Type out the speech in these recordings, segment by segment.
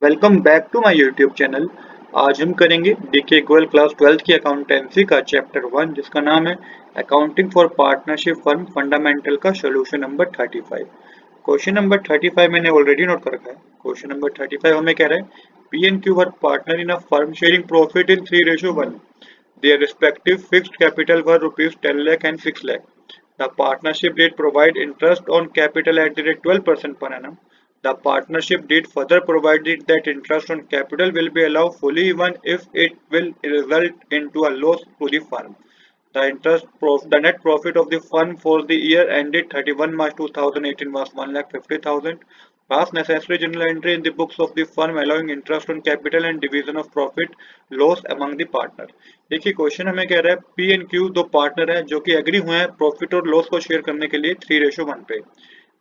Welcome back to my YouTube channel. आज हम करेंगे डीके गोयल क्लास 12th की अकाउंटेंसी का चैप्टर 1 जिसका नाम है accounting for partnership firm fundamental का सोल्यूशन नंबर 35। क्वेश्चन नंबर 35 मैंने ऑलरेडी नोट कर रखा है। क्वेश्चन नंबर 35 हमें कह रहा है P and Q were partner in a firm sharing profit in 3:1। Their respective fixed capital were rupees 10 lakh and 6 lakh. The partnership did provide interest on capital at the rate 12% per annum. The partnership did further provided that interest on capital will be allowed fully even if it will result into a loss to the firm. The net profit of the fund for the year ended 31 March 2018 was 1,50,000. Pass necessary journal entry in the books of the firm allowing interest on capital and division of profit loss among the partners. देखिए question हमें कह रहा है P and Q दो partner हैं जो कि agree हुए हैं प्रॉफिट और लॉस को शेयर करने के लिए 3:1 पे।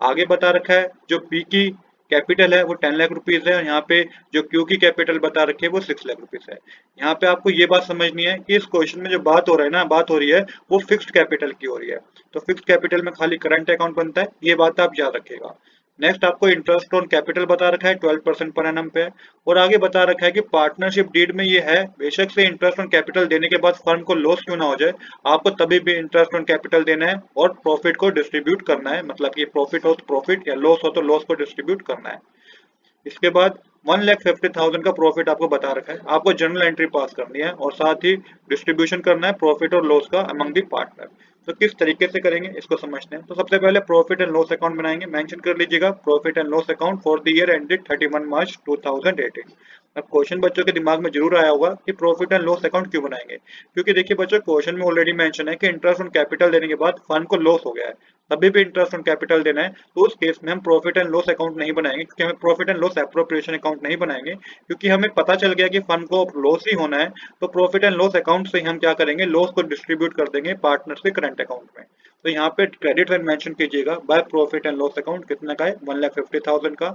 आगे बता रखा है जो पी की कैपिटल है वो 10 लाख रुपीज है और यहाँ पे जो क्यू की कैपिटल बता रखी है वो 6 लाख रुपीज है। यहाँ पे आपको ये बात समझनी है कि इस क्वेश्चन में जो बात हो रहा है ना बात हो रही है वो फिक्स्ड कैपिटल की हो रही है। तो फिक्स्ड कैपिटल में खाली करंट अकाउंट बनता है, ये बात आप याद रखिएगा। नेक्स्ट आपको इंटरेस्ट ऑन कैपिटल बता रखा है 12% पर एनम पे और आगे बता रखा है कि पार्टनरशिप डीड में ये है बेशक से इंटरेस्ट ऑन कैपिटल देने के बाद फर्म को लॉस क्यों ना हो जाए, आपको तभी भी इंटरेस्ट ऑन कैपिटल देना है और प्रॉफिट को डिस्ट्रीब्यूट करना है, मतलब कि प्रॉफिट हो तो प्रॉफिट या लॉस हो तो लॉस को डिस्ट्रीब्यूट करना है। इसके बाद 1,50,000 का प्रॉफिट आपको बता रखा है, आपको जर्नल एंट्री पास करनी है और साथ ही डिस्ट्रीब्यूशन करना है प्रॉफिट और लॉस का अमंग दी पार्टनर। तो किस तरीके से करेंगे इसको समझते हैं। तो सबसे पहले प्रॉफिट एंड लॉस अकाउंट बनाएंगे। मेंशन कर लीजिएगा profit and loss account for the year ended 31 मार्च 2018। अब क्वेश्चन बच्चों के दिमाग में जरूर आया होगा कि प्रॉफिट एंड लॉस अकाउंट क्यों बनाएंगे, क्योंकि देखिए बच्चों क्वेश्चन में ऑलरेडी मेंशन है कि इंटरेस्ट ऑन कैपिटल देने के बाद फर्म को लॉस हो गया है, तभी भी इंटरेस्ट ऑन कैपिटल देना है। तो उस केस में हम प्रॉफिट एंड लॉस अकाउंट नहीं बनाएंगे, क्योंकि हमें profit and loss appropriation account नहीं बनाएंगे, क्योंकि हमें पता चल गया कि फर्म को लॉस ही होना है। तो प्रॉफिट एंड लॉस अकाउंट से हम क्या करेंगे, लॉस को डिस्ट्रीब्यूट कर देंगे पार्टनर के करंट अकाउंट में। तो यहाँ पे क्रेडिट साइड मेंशन कीजिएगा by profit and loss account कितना का है 1,50,000 का।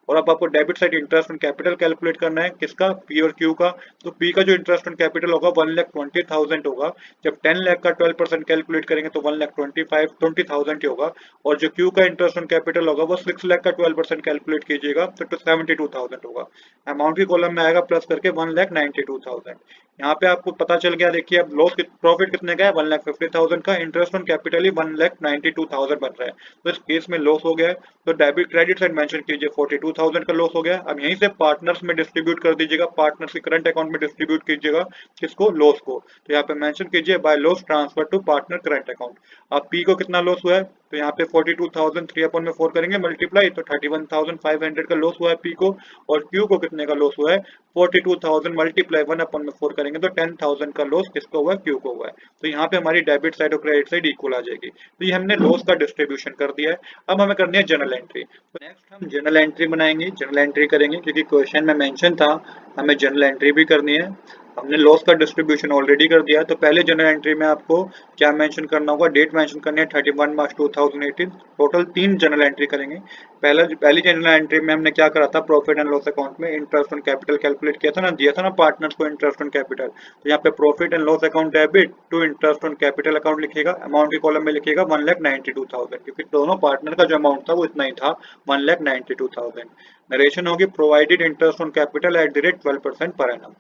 और अब आपको debit side interest on capital calculate करना है, किसका, पी और क्यू का। तो पी का जो इंटरेस्ट ऑन कैपिटल होगा 1,20,000 होगा। जब 10 लाख का 12% कैलकुलेट करेंगे तो 1,20,000 ही होगा। और जो क्यू का इंटरेस्ट ऑन कैपिटल होगा वो 6 लाख का 12% कैलकुलेट कीजिएगा तो 72,000 होगा। अमाउंट की कॉलम में आएगा प्लस करके 1,92,000। यहाँ पे आपको पता चल गया, देखिए अब लॉस प्रॉफिट कितने का है 1,50,000 का, इंटरेस्ट ऑन कैपिटल ही 1,92,000 बन रहा है। तो इस केस में लॉस हो गया है। तो डेबिट क्रेडिट साइड मेंशन कीजिए 42,000 का लॉस हो गया। अब यहीं से पार्टनर्स में डिस्ट्रीब्यूट कर दीजिएगा, पार्टनर्स के करंट अकाउंट में डिस्ट्रीब्यूट कीजिएगा किसको, लॉस को। तो यहाँ पे मेंशन कीजिए by loss transfer to partner current account. अब पी को कितना लॉस हुआ है, तो यहाँ पे 42,000 3/4 करेंगे मल्टीप्लाई, तो 31,500 का लॉस हुआ है पी को। और क्यू को कितने का लॉस हुआ है 42,000 मल्टीप्लाई 1/4 करेंगे तो 10,000 का लॉस किसको हुआ है, क्यू को हुआ है। तो यहाँ पे हमारी डेबिट साइड और क्रेडिट साइड इक्वल आ जाएगी। तो ये हमने लॉस का डिस्ट्रीब्यूशन कर दिया है। अब हमें करनी है जनरल एंट्री। तो नेक्स्ट हम जनरल एंट्री बनाएंगे, जनरल एंट्री करेंगे क्योंकि क्वेश्चन में मेंशन था हमें जनरल एंट्री भी करनी है। हमने लॉस का डिस्ट्रीब्यूशन ऑलरेडी कर दिया है। तो पहले जनरल एंट्री में आपको क्या मेंशन करना होगा, डेट मेंशन करनी है 31 मार्च 2018। टोटल 3 जनरल एंट्री करेंगे। पहली जनरल एंट्री में हमने क्या करा था, प्रॉफिट एंड लॉस अकाउंट में इंटरेस्ट ऑन कैपिटल कैलकुलेट किया था ना, दिया था ना पार्टनर्स को इंटरेस्ट ऑन कैपिटल। तो यहाँ पे profit and loss account debit to interest on capital account लिखिएगा। अमाउंट की कॉलम में लिखिएगा 1,92,000, क्योंकि दोनों पार्टनर का जो अमाउंट था वो इतना ही था 1,92,000। नरेशन होगी provided interest on capital at the rate 12% per annum.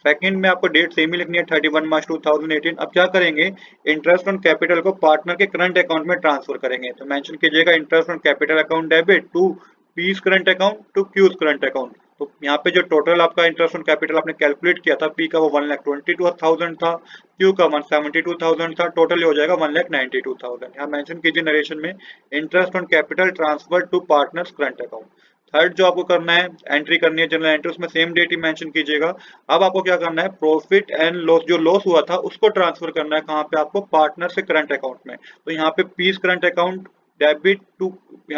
Second में आपको डेट सेम ही लिखनी है 31 मार्च 2018। अब क्या करेंगे, इंटरेस्ट ऑन कैपिटल को पार्टनर के करंट अकाउंट में ट्रांसफर करेंगे। तो मेंशन कीजिएगा interest on capital account debit to P's current account to Q's current account. तो यहाँ पे जो टोटल आपका इंटरेस्ट ऑन कैपिटल आपने कैलकुलेट किया था, पी का वो 1,22,000 था, क्यू का 172,000 था, टोटल हो जाएगा 1,92,000। यहाँ मेंशन कीजिए नरेशन में interest on capital transfer to partners current account. Third जो आपको करना है एंट्री करनी है जनरल एंट्री, उसमें सेम डेट ही मेंशन कीजिएगा। अब आपको क्या करना है, प्रॉफिट एंड लॉस जो लॉस हुआ था उसको ट्रांसफर करना है कहाँ पे, आपको पार्टनर से करंट अकाउंट में। तो यहाँ पे P's current account debit to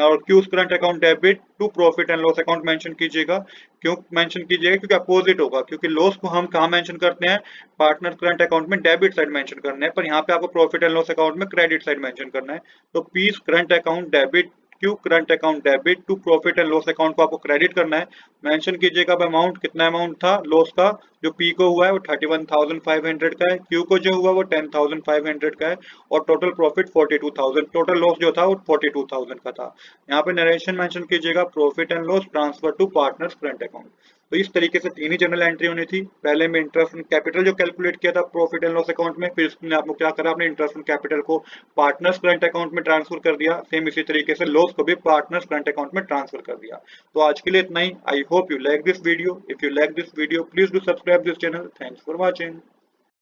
और Q's current account debit to profit and loss account mention कीजिएगा। क्यों मेंशन कीजिएगा, क्योंकि अपोजिट होगा, क्योंकि लॉस को हम कहाँ मेंशन करते हैं, पार्टनर करंट अकाउंट में डेबिट साइड मेंशन करना है, पर यहाँ पे आपको प्रॉफिट एंड लॉस अकाउंट में क्रेडिट साइड मेंशन करना है। तो P's current account debit Q current account debit to profit and loss account को आपको क्रेडिट करना है। मेंशन कीजिएगा अब अमाउंट कितना अमाउंट था लॉस का, जो पी को हुआ है वो 31,500 का है, क्यू को जो हुआ वो 10,500 का है, और टोटल प्रॉफिट 42,000, टोटल लॉस जो था वो 42,000 का था। यहाँ पे नरेशन मेंशन कीजिएगा profit and loss transfer to partners current account. तो इस तरीके से 3 ही जर्नल एंट्री होनी थी। पहले में इंटरेस्ट ऑन कैपिटल जो कैलकुलेट किया था प्रॉफिट एंड लॉस अकाउंट में, फिर इसने आपको क्या करा, आपने इंटरेस्ट ऑन कैपिटल को पार्टनर्स करंट अकाउंट में ट्रांसफर कर दिया। सेम इसी तरीके से लॉस को भी पार्टनर्स करंट अकाउंट में ट्रांसफर कर दिया। तो आज के लिए इतना ही। I hope you like this video. If you like this video please do subscribe this channel. Thanks for watching.